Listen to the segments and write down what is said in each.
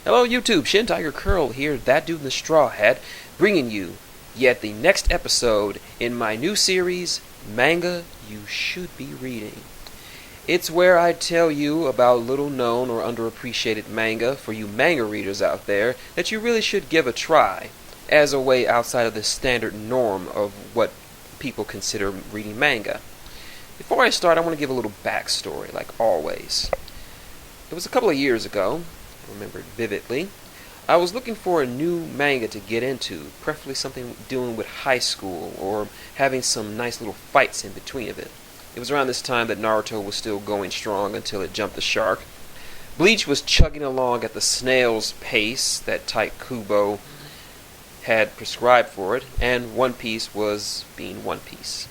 Hello YouTube, Shin Tiger Curl here, that dude in the straw hat, bringing you yet the next episode in my new series, Manga You Should Be Reading. It's where I tell you about little known or underappreciated manga for you manga readers out there that you really should give a try, as a way outside of the standard norm of what people consider reading manga. Before I start, I want to give a little backstory, like always. It was a couple of years ago, I remember it vividly. I was looking for a new manga to get into, preferably something dealing with high school or having some nice little fights in between of it. It was around this time that Naruto was still going strong until it jumped the shark. Bleach was chugging along at the snail's pace that Tite Kubo had prescribed for it, and One Piece was being One Piece.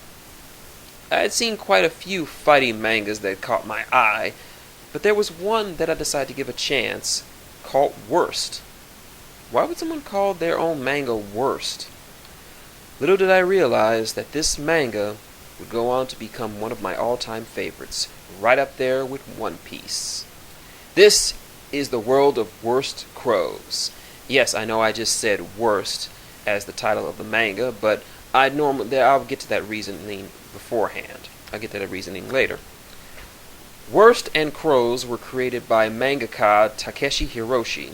I had seen quite a few fighting mangas that caught my eye, but there was one that I decided to give a chance, called Worst. Why would someone call their own manga Worst? Little did I realize that this manga would go on to become one of my all-time favorites, right up there with One Piece. This is the world of Worst CROWS. Yes, I know I just said Worst as the title of the manga, but I'll get to that reasoning beforehand. I'll get to that reasoning later. Worst and CROWS were created by mangaka Takeshi Hiroshi,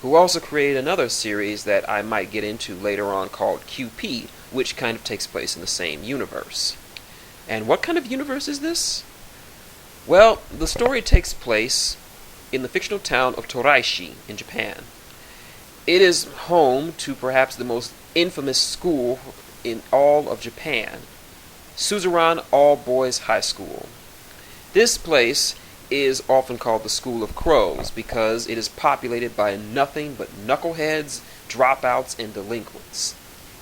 who also created another series that I might get into later on called QP, which kind of takes place in the same universe. And what kind of universe is this? Well, the story takes place in the fictional town of Toraishi in Japan. It is home to perhaps the most infamous school in all of Japan, Suzerain All-Boys High School. This place is often called the School of Crows because it is populated by nothing but knuckleheads, dropouts, and delinquents.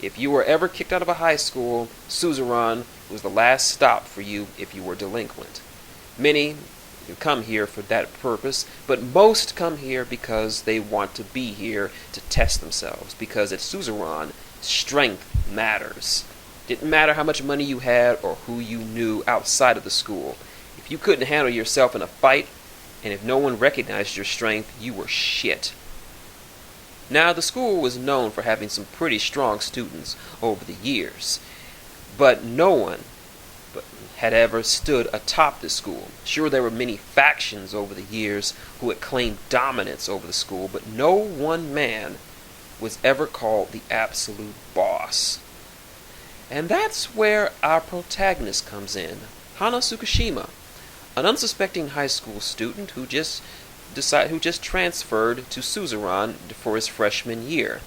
If you were ever kicked out of a high school, Suzerain was the last stop for you if you were delinquent. Many come here for that purpose, but most come here because they want to be here to test themselves, because at Suzerain, strength matters. Didn't matter how much money you had or who you knew outside of the school. If you couldn't handle yourself in a fight, and if no one recognized your strength, you were shit. Now, the school was known for having some pretty strong students over the years, but no one had ever stood atop the school. Sure, there were many factions over the years who had claimed dominance over the school, but no one man was ever called the absolute boss. And that's where our protagonist comes in, Hana Tsukishima, an unsuspecting high school student who just transferred to Suzerain for his freshman year.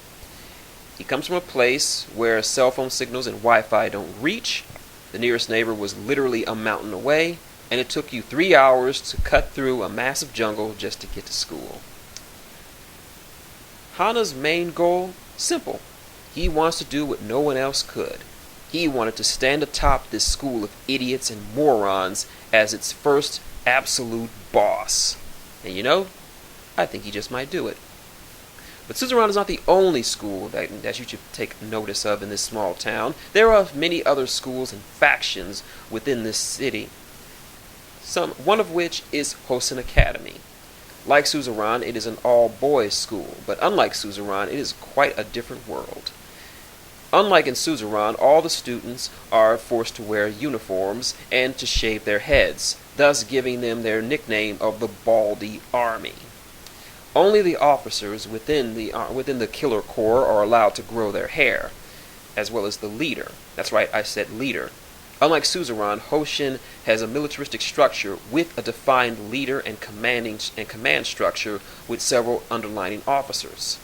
He comes from a place where cell phone signals and Wi-Fi don't reach. The nearest neighbor was literally a mountain away, and it took you 3 hours to cut through a massive jungle just to get to school. Hana's main goal? Simple. He wants to do what no one else could. He wanted to stand atop this school of idiots and morons as its first absolute boss. And you know, I think he just might do it. But Suzerain is not the only school that you should take notice of in this small town. There are many other schools and factions within this city, one of which is Hosen Academy. Like Suzerain, it is an all-boys school, but unlike Suzerain, it is quite a different world. Unlike in Suzerain, all the students are forced to wear uniforms and to shave their heads, thus giving them their nickname of the Baldy Army. Only the officers within the Killer Corps are allowed to grow their hair, as well as the leader. That's right, I said leader. Unlike Suzerain, Hoshin has a militaristic structure with a defined leader and command structure with several underlining officers.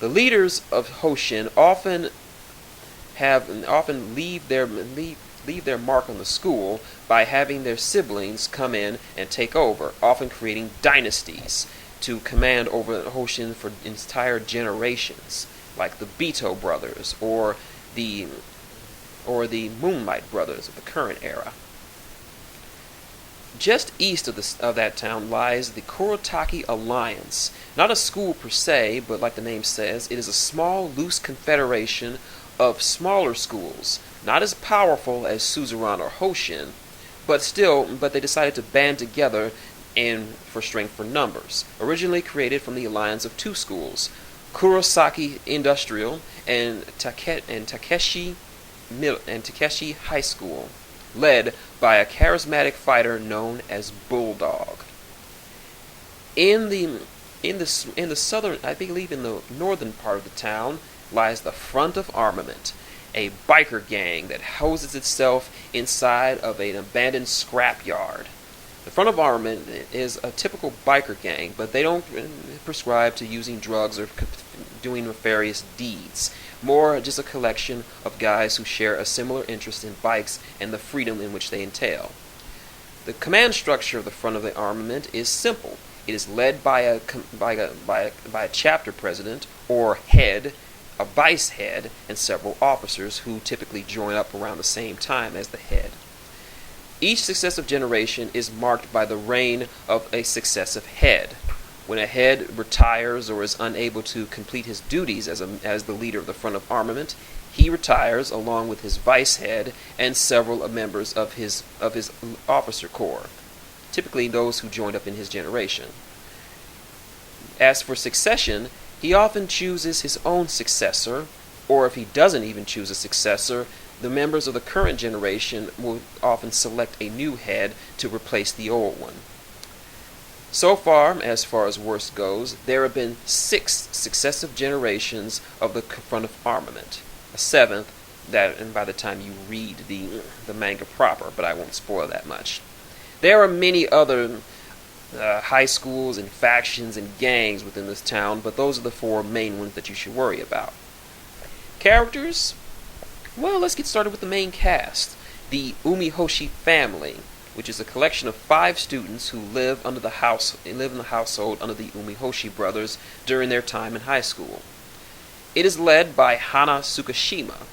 The leaders of Hoshin often leave their mark on the school by having their siblings come in and take over, often creating dynasties to command over Hoshin for entire generations, like the Beto brothers or the Moonlight brothers of the current era. Just east of that town lies the Kuraki Alliance, not a school per se, but like the name says, it is a small, loose confederation of smaller schools, not as powerful as Suzerain or Hoshin, but they decided to band together and for strength for numbers. Originally created from the alliance of two schools, Kurosaki Industrial and Takeshi High School, led by a charismatic fighter known as Bulldog. In the southern, I believe in the northern part of the town, lies the Front of Armament, a biker gang that houses itself inside of an abandoned scrapyard. The Front of Armament is a typical biker gang, but they don't prescribe to using drugs or doing nefarious deeds. More just a collection of guys who share a similar interest in bikes and the freedom in which they entail. The command structure of the Front of the Armament is simple. It is led by a chapter president or head, a vice head, and several officers who typically join up around the same time as the head. Each successive generation is marked by the reign of a successive head. When a head retires or is unable to complete his duties as the leader of the Front of Armament, he retires along with his vice head and several members of his officer corps, typically those who joined up in his generation. As for succession, he often chooses his own successor, or if he doesn't even choose a successor, the members of the current generation will often select a new head to replace the old one. So far as worst goes, there have been 6 successive generations of the Front of Armament. A 7th, and by the time you read the manga proper, but I won't spoil that much. There are many other high schools and factions and gangs within this town, but those are the 4 main ones that you should worry about. Characters? Well, let's get started with the main cast. The Umeboshi family, which is a collection of 5 students who live in the household under the Umeboshi Brothers during their time in high school. It is led by Hana Tsukishima.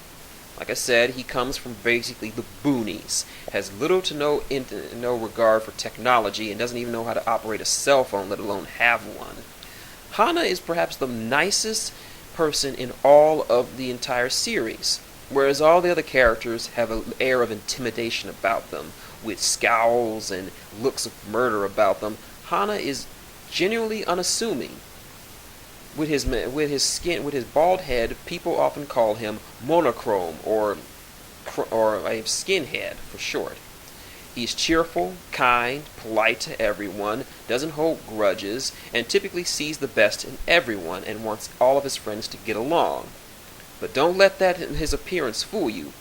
Like I said, he comes from basically the boonies, has little to no regard for technology, and doesn't even know how to operate a cell phone, let alone have one. Hana is perhaps the nicest person in all of the entire series, whereas all the other characters have an air of intimidation about them, with scowls and looks of murder about them. Hana is genuinely unassuming. With his bald head, people often call him monochrome or a skinhead for short. He's cheerful, kind, polite to everyone, doesn't hold grudges, and typically sees the best in everyone and wants all of his friends to get along. But don't let his appearance fool you.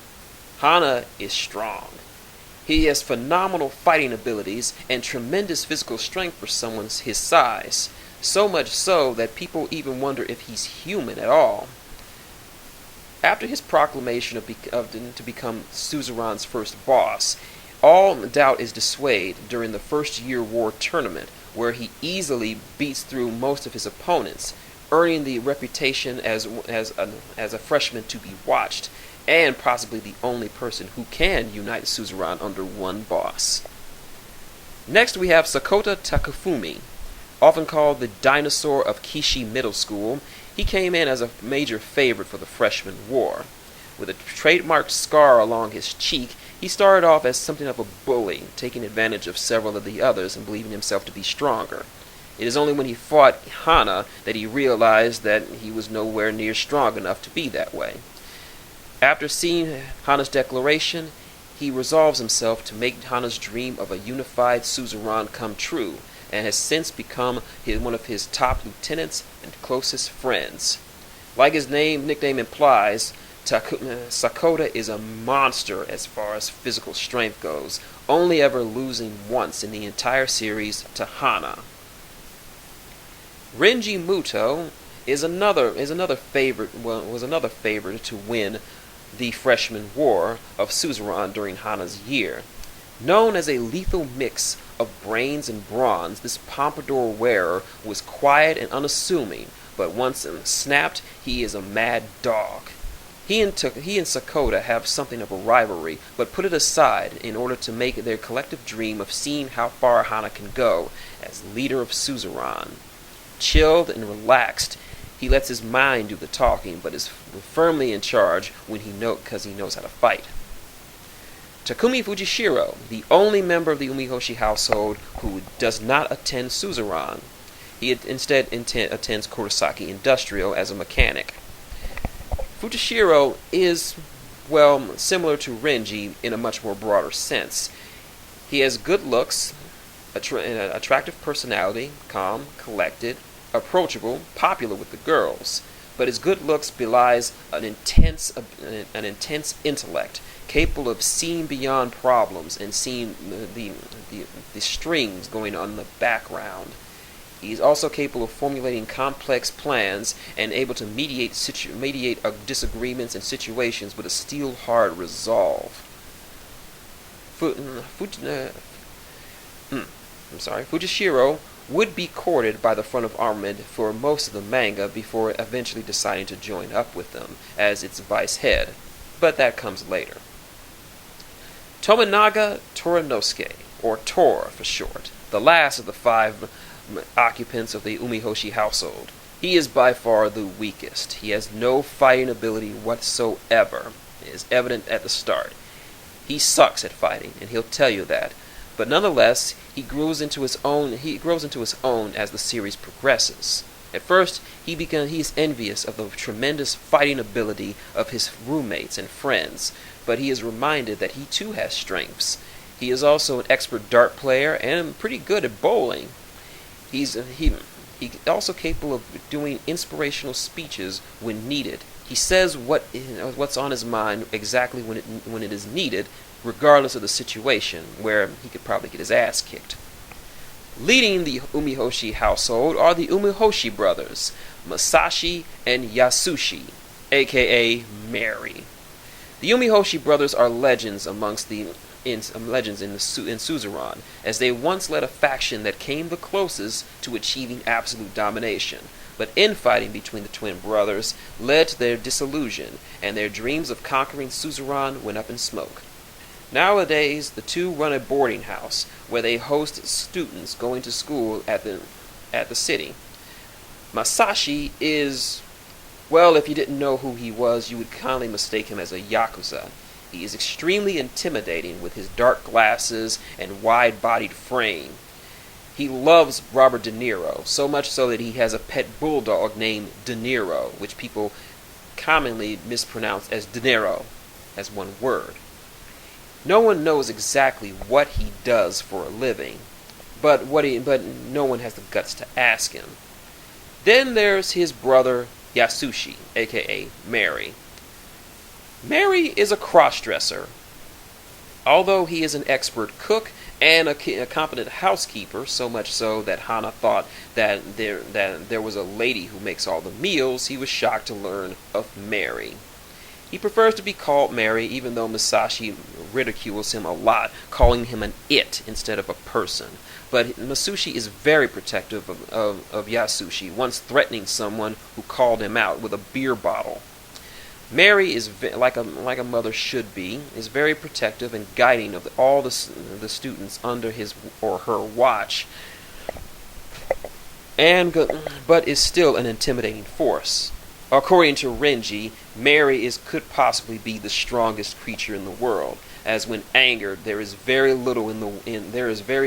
Hana is strong. He has phenomenal fighting abilities and tremendous physical strength for someone his size. So much so that people even wonder if he's human at all. After his proclamation to become Suzerain's first boss, all doubt is dissuaded during the first year war tournament, where he easily beats through most of his opponents, earning the reputation as a freshman to be watched, and possibly the only person who can unite Suzerain under one boss. Next we have Socata Takafumi. Often called the dinosaur of Kishi Middle School, he came in as a major favorite for the freshman war. With a trademark scar along his cheek, he started off as something of a bully, taking advantage of several of the others and believing himself to be stronger. It is only when he fought Hana that he realized that he was nowhere near strong enough to be that way. After seeing Hana's declaration, he resolves himself to make Hana's dream of a unified suzerain come true, and has since become one of his top lieutenants and closest friends. Like his nickname implies, Socata is a monster as far as physical strength goes, only ever losing once in the entire series to Hana. Renji Muto was another favorite to win the freshman war of Suzerain during Hana's year. Known as a lethal mix of brains and bronze, this pompadour wearer was quiet and unassuming, but once snapped, he is a mad dog. He and Socata have something of a rivalry, but put it aside in order to make their collective dream of seeing how far Hana can go as leader of Suzerain. Chilled and relaxed, he lets his mind do the talking, but is firmly in charge because he knows how to fight. Takumi Fujishiro, the only member of the Umeboshi household who does not attend Suzerain. He instead attends Kuraki Industrial as a mechanic. Fujishiro is, well, similar to Renji in a much more broader sense. He has good looks, an attractive personality, calm, collected, approachable, popular with the girls. But his good looks belies an intense intellect, capable of seeing beyond problems and seeing the strings going on in the background. He's also capable of formulating complex plans and able to mediate disagreements and situations with a steel-hard resolve. Fujishiro would be courted by the front of armament for most of the manga before eventually deciding to join up with them as its vice head, but that comes later. Tominaga Toranosuke, or Tor for short, the last of the 5 occupants of the Umeboshi household. He is by far the weakest. He has no fighting ability whatsoever. It is evident at the start. He sucks at fighting, and he'll tell you that. But nonetheless, he grows into his own as the series progresses. At first, he is envious of the tremendous fighting ability of his roommates and friends, but he is reminded that he too has strengths. He is also an expert dart player and pretty good at bowling. He's also capable of doing inspirational speeches when needed. He says what's on his mind exactly when it is needed, regardless of the situation, where he could probably get his ass kicked. Leading the Umeboshi household are the Umeboshi Brothers, Masashi and Yasushi, aka Mary. The Umeboshi Brothers are legends in Suzerain, as they once led a faction that came the closest to achieving absolute domination. But infighting between the twin brothers led to their dissolution, and their dreams of conquering Suzerain went up in smoke. Nowadays, the two run a boarding house where they host students going to school at the city. Masashi is, well, if you didn't know who he was, you would kindly mistake him as a yakuza. He is extremely intimidating with his dark glasses and wide-bodied frame. He loves Robert De Niro, so much so that he has a pet bulldog named De Niro, which people commonly mispronounce as De Niro, as one word. No one knows exactly what he does for a living, but no one has the guts to ask him. Then there's his brother Yasushi, aka Mary. Mary is a cross-dresser. Although he is an expert cook and a competent housekeeper, so much so that Hana thought that there was a lady who makes all the meals, he was shocked to learn of Mary. He prefers to be called Mary, even though Masashi ridicules him a lot, calling him an it instead of a person. But Masashi is very protective of Yasushi, once threatening someone who called him out with a beer bottle. Mary is like a mother should be, is very protective and guiding of all the students under his or her watch, but is still an intimidating force. According to Renji, Mary could possibly be the strongest creature in the world, as when angered, there is very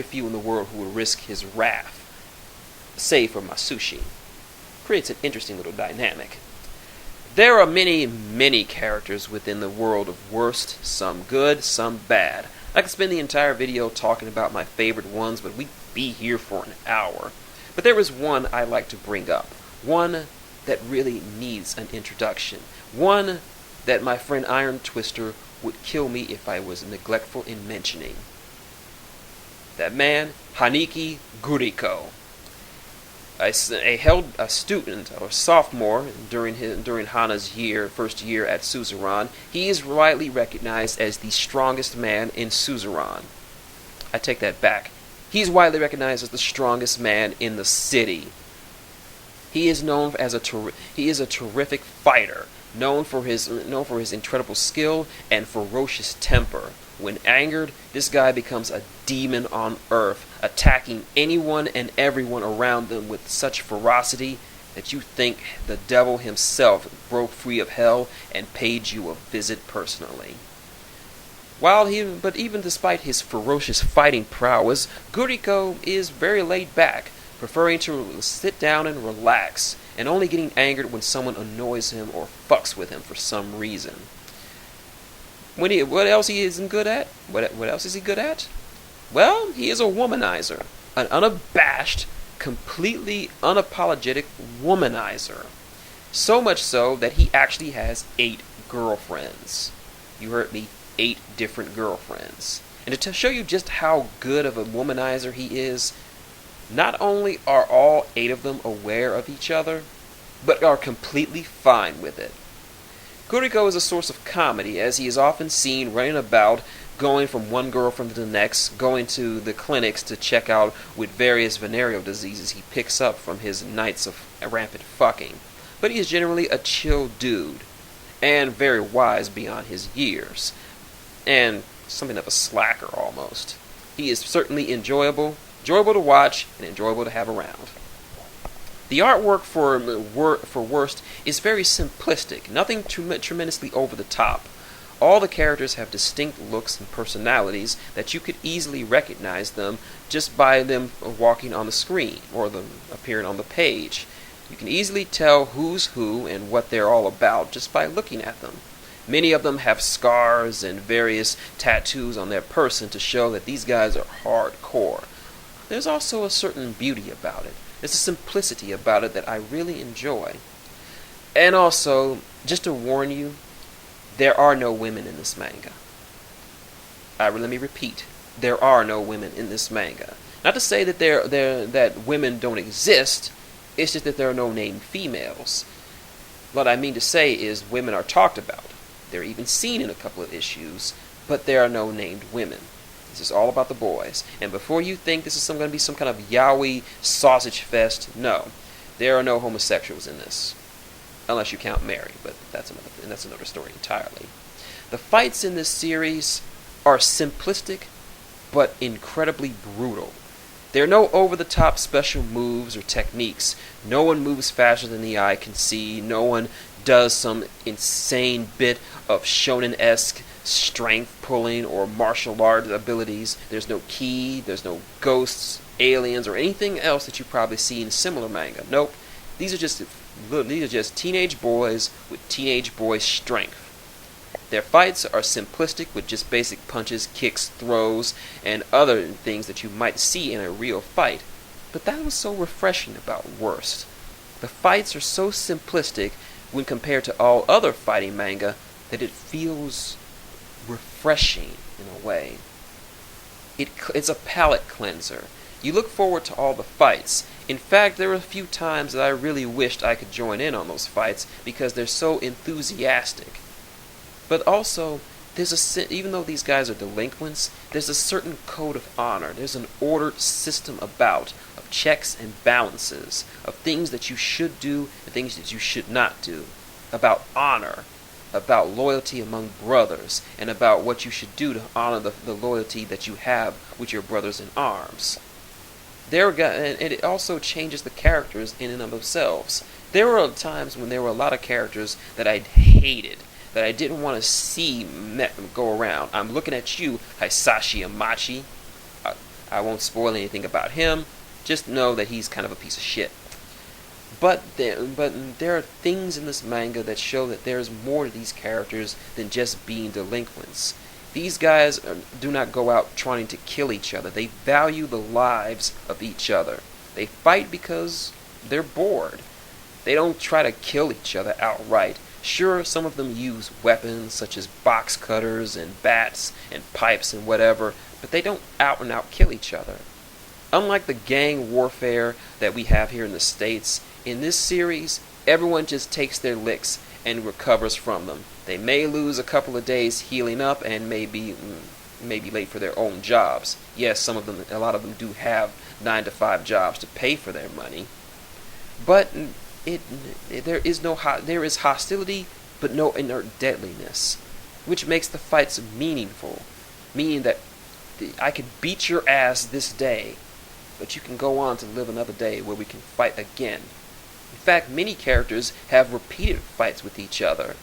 few in the world who would risk his wrath, save for Masashi. Creates an interesting little dynamic. There are many, many characters within the world of worst, some good, some bad. I could spend the entire video talking about my favorite ones, but we'd be here for an hour. But there is one I like to bring up. One that really needs an introduction. One that my friend Iron Twister would kill me if I was neglectful in mentioning. That man, Haniki Guriko. A student or sophomore during Hana's first year at Suzerain. He is widely recognized as the strongest man in Suzerain. I take that back. He's widely recognized as the strongest man in the city. He is known as he is a terrific fighter, known for his incredible skill and ferocious temper. When angered, this guy becomes a demon on earth, attacking anyone and everyone around them with such ferocity that you think the devil himself broke free of hell and paid you a visit personally. But even despite his ferocious fighting prowess, Guriko is very laid back, preferring to sit down and relax, and only getting angered when someone annoys him or fucks with him for some reason. What else he isn't good at? What else is he good at? Well, he is a womanizer, an unabashed, completely unapologetic womanizer. So much so that he actually has 8 girlfriends. You heard me, 8 different girlfriends. And to show you just how good of a womanizer he is, not only are all 8 of them aware of each other, but are completely fine with it. Kuriko is a source of comedy, as he is often seen running about, going from one girlfriend to the next, going to the clinics to check out with various venereal diseases he picks up from his nights of rampant fucking. But he is generally a chill dude, and very wise beyond his years, and something of a slacker almost. He is certainly enjoyable to watch, and enjoyable to have around. The artwork for Worst is very simplistic, nothing tremendously over the top. All the characters have distinct looks and personalities that you could easily recognize them just by them walking on the screen or them appearing on the page. You can easily tell who's who and what they're all about just by looking at them. Many of them have scars and various tattoos on their person to show that these guys are hardcore. There's also a certain beauty about it. There's a simplicity about it that I really enjoy. And also, just to warn you, there are no women in this manga. Let me repeat. There are no women in this manga. Not to say that that women don't exist, it's just that there are no named females. What I mean to say is women are talked about. They're even seen in a couple of issues, but there are no named women. This is all about the boys. And before you think this is going to be some kind of yaoi sausage fest, no. There are no homosexuals in this. Unless you count Mary, but that's another story entirely. The fights in this series are simplistic, but incredibly brutal. There are no over-the-top special moves or techniques. No one moves faster than the eye can see. No one does some insane bit of shonen-esque strength pulling or martial art abilities. There's no ki, there's no ghosts, aliens, or anything else that you probably see in similar manga. Nope. These are just teenage boys with teenage boy strength. Their fights are simplistic with just basic punches, kicks, throws, and other things that you might see in a real fight. But that was so refreshing about Worst. The fights are so simplistic when compared to all other fighting manga that it feels refreshing in a way. It's a palate cleanser. You look forward to all the fights. In fact, there were a few times that I really wished I could join in on those fights because they're so enthusiastic. But also, even though these guys are delinquents, there's a certain code of honor. There's an ordered system of checks and balances, of things that you should do and things that you should not do, about honor, about loyalty among brothers, and about what you should do to honor the loyalty that you have with your brothers in arms. And it also changes the characters in and of themselves. There were times when there were a lot of characters that I hated, that I didn't want to see go around. I'm looking at you, Hisashi Amachi. I won't spoil anything about him. Just know that he's kind of a piece of shit. But there are things in this manga that show that there's more to these characters than just being delinquents. These guys do not go out trying to kill each other. They value the lives of each other. They fight because they're bored. They don't try to kill each other outright. Sure, some of them use weapons such as box cutters and bats and pipes and whatever, but they don't out and out kill each other. Unlike the gang warfare that we have here in the States, in this series, everyone just takes their licks and recovers from them. They may lose a couple of days healing up and may be late for their own jobs. Yes, a lot of them do have 9-to-5 jobs to pay for their money. But there is hostility, but no inert deadliness, which makes the fights meaningful. Meaning that I could beat your ass this day, but you can go on to live another day where we can fight again. In fact, many characters have repeated fights with each other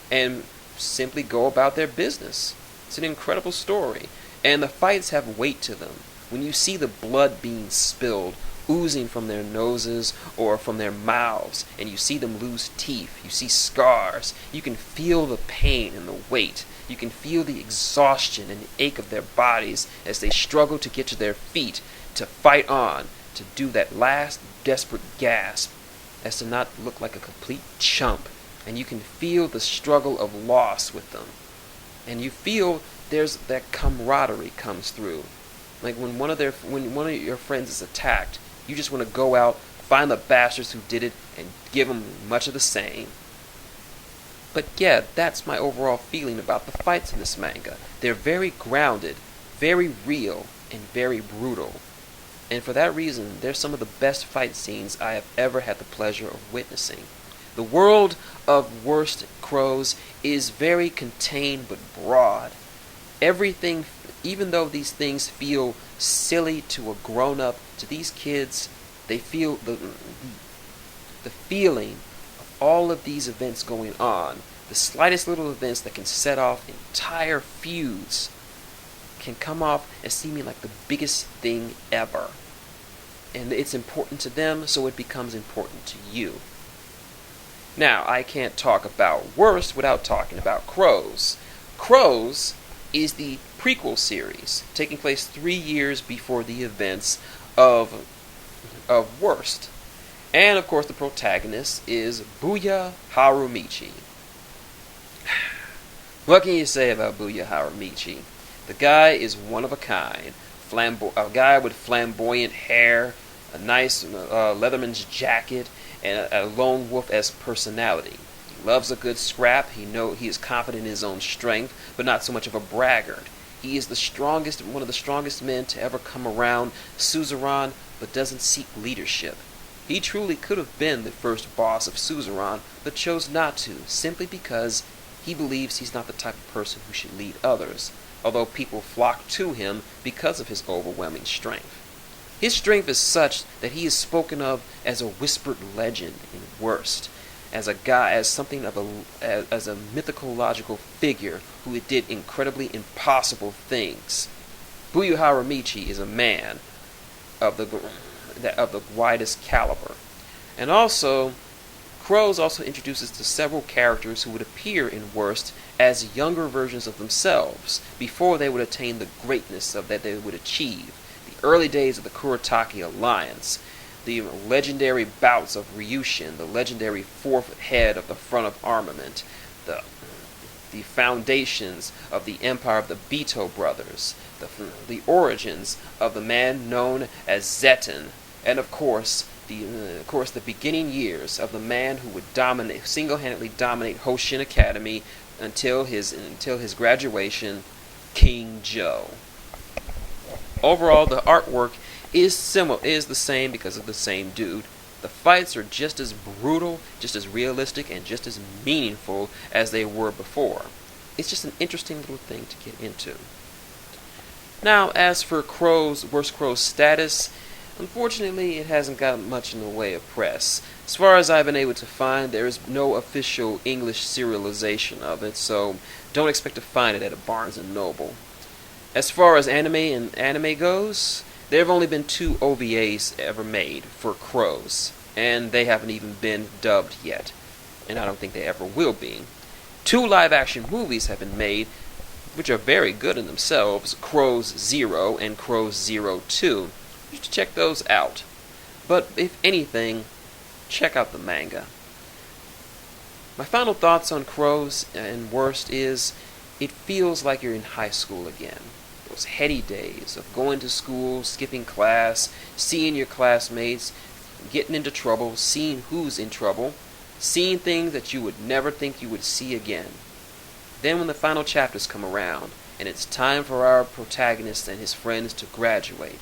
and simply go about their business. It's an incredible story, and the fights have weight to them. When you see the blood being spilled, oozing from their noses or from their mouths, and you see them lose teeth, you see scars, you can feel the pain and the weight. You can feel the exhaustion and the ache of their bodies as they struggle to get to their feet, to fight on, to do that last desperate gasp, as to not look like a complete chump. And you can feel the struggle of loss with them. And you feel there's that camaraderie comes through. Like when one of your friends is attacked, you just want to go out, find the bastards who did it, and give them much of the same. But yeah, that's my overall feeling about the fights in this manga. They're very grounded, very real, and very brutal. And for that reason, they're some of the best fight scenes I have ever had the pleasure of witnessing. The world of Worst CROWS is very contained but broad. Everything, even though these things feel silly to a grown-up, to these kids, they feel the feeling of all of these events going on. The slightest little events that can set off entire feuds can come off as seeming like the biggest thing ever. And it's important to them, so it becomes important to you. Now, I can't talk about Worst without talking about CROWS. CROWS is the prequel series, taking place 3 years before the events of Worst. And, of course, the protagonist is Booya Harumichi. What can you say about Booya Harumichi? The guy is one of a kind. A guy with flamboyant hair, a nice Leatherman's jacket, and a lone wolf-esque personality. He loves a good scrap. He is confident in his own strength, but not so much of a braggart. He is one of the strongest men to ever come around Suzerain, but doesn't seek leadership. He truly could have been the first boss of Suzerain, but chose not to, simply because he believes he's not the type of person who should lead others, although people flock to him because of his overwhelming strength. His strength is such that he is spoken of as a whispered legend in Worst, as a mythological figure who did incredibly impossible things. Booya Harumichi is a man of the widest caliber. And also, CROWS also introduces to several characters who would appear in Worst as younger versions of themselves before they would attain the greatness that they would achieve. The early days of the Kuraki Alliance, the legendary bouts of Ryushin, the legendary fourth head of the Front of Armament, the foundations of the empire of the Beto brothers, the origins of the man known as Zetten, and of course the beginning years of the man who would single-handedly dominate Hoshin Academy until his graduation, King Joe. Overall, the artwork is the same because of the same dude. The fights are just as brutal, just as realistic, and just as meaningful as they were before. It's just an interesting little thing to get into. Now, as for Worst CROWS status, unfortunately, it hasn't gotten much in the way of press. As far as I've been able to find, there is no official English serialization of it, so don't expect to find it at a Barnes & Noble. As far as anime goes, there have only been 2 OVAs ever made for CROWS, and they haven't even been dubbed yet, and I don't think they ever will be. 2 live-action movies have been made, which are very good in themselves, CROWS 0 and CROWS 02. You should check those out. But if anything, check out the manga. My final thoughts on CROWS and Worst is, it feels like you're in high school again. Those heady days of going to school, skipping class, seeing your classmates, getting into trouble, seeing who's in trouble, seeing things that you would never think you would see again. Then when the final chapters come around, and it's time for our protagonist and his friends to graduate,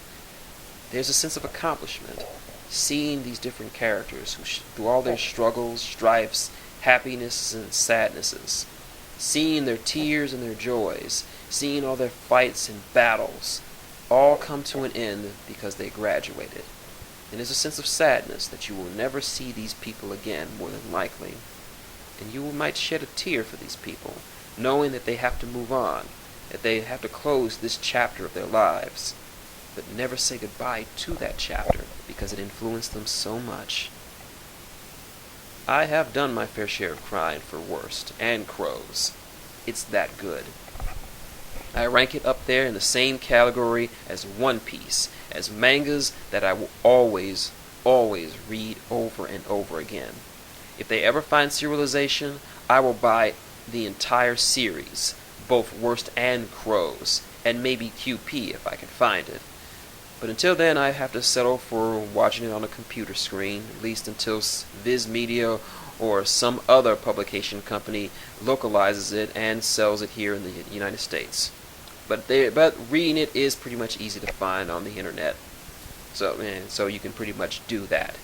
there's a sense of accomplishment, seeing these different characters who through all their struggles, strifes, happinesses, and sadnesses, seeing their tears and their joys, seeing all their fights and battles, all come to an end because they graduated. And there's a sense of sadness that you will never see these people again, more than likely. And you might shed a tear for these people, knowing that they have to move on. that they have to close this chapter of their lives, but never say goodbye to that chapter because it influenced them so much. I have done my fair share of crying for Worst and CROWS. It's that good. I rank it up there in the same category as One Piece, as mangas that I will always read over and over again. If they ever find serialization, I will buy the entire series, both Worst and CROWS, and maybe QP if I can find it. But until then, I have to settle for watching it on a computer screen, at least until Viz Media or some other publication company localizes it and sells it here in the United States. But reading it is pretty much easy to find on the internet, so you can pretty much do that.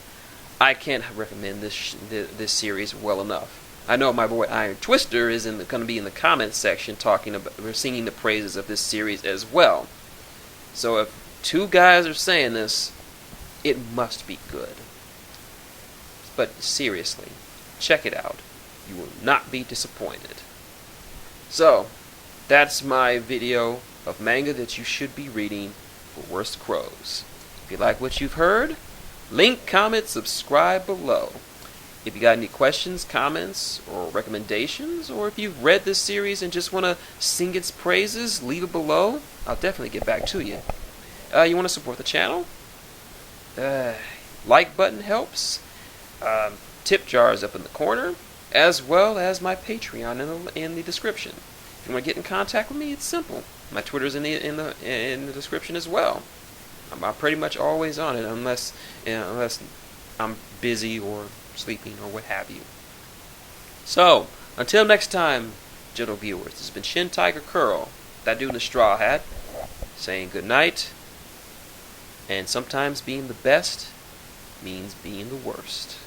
I can't recommend this series well enough. I know my boy Iron Twister is going to be in the comments section singing the praises of this series as well. So if two guys are saying this, it must be good. But seriously, check it out. You will not be disappointed. So, that's my video of manga that you should be reading for Worst CROWS. If you like what you've heard, link, comment, subscribe below. If you got any questions, comments, or recommendations, or if you've read this series and just want to sing its praises, leave it below. I'll definitely get back to you. You want to support the channel? Like button helps. Tip jar is up in the corner, as well as my Patreon in the description. If you want to get in contact with me, it's simple. My Twitter's in the description as well. I'm pretty much always on it, unless I'm busy or sleeping or what have you. So, until next time, gentle viewers, this has been Shin Tiger Curl, that dude in the straw hat, saying good night. And sometimes being the best means being the worst.